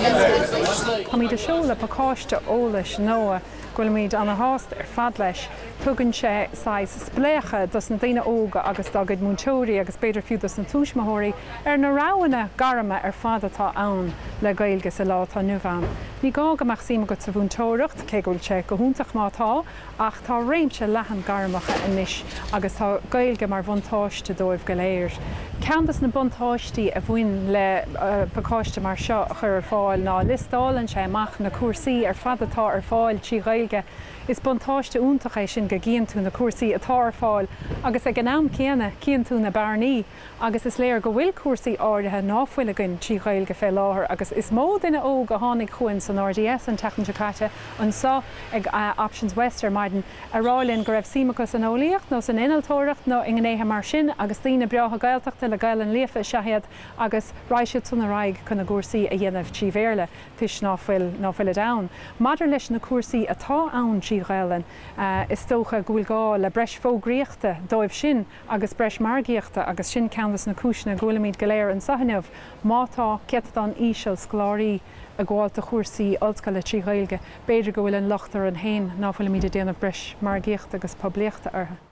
Tá míad a seola pacáiste ólais nóa gofuil míad an háast fad leis tugann sé spléacha dus na daine óga agus dagad múntóirí agus beidir fiú dus na túismathirí na ráhanna garama fad atá ann le gailge sa látá nuamh. Ní gá amach síma go sa bhúntóireacht cé gúil sé go húntaach mátá ach tá réimse lehan garamacha inis agus tá gailge mar bhuntáiste dóibh go léir. Ceantas na buntáistí a bhain le pacáiste mar seo a chur fáil ná listálann sé amach na cuasaí fad atá fáil tí gailge is buntáiste úntach é sin go gcíonn tú na cuasaí atá fáil agus ag an am céanna cíonn tú na bearnaí agus is léir go bhfuil cuasaí áirithe náfuilegann tí gailge fé láthair agus is mó duine ó go tháinig chuin san RDS an technite caite an sa ag Options Western maidin arálinn go raibh símachas an ólaíocht nó san inaltóireacht nó in gnéthe mar sin agus tína breatha gailteachta le gail an léfa seahead agus ráisiú tún raig chun na cuasaí a dhéanamh tí bhéirle tuis náfuil da. Maidir leis na cuasaí atá ann tí gailen is tócha gúil gá le breis fógríochta dóibh sin agus breis margaíochta agus sin ceantas na cisna gúlamíd go léir an sahanamh mátá cead an íseal scláirí a gháilta chuasaí ollscoile tí gailge beidir go bhfuil an lochtar an hain náfuil míad a déanamh breis margaíochta agus poblíochta ortha.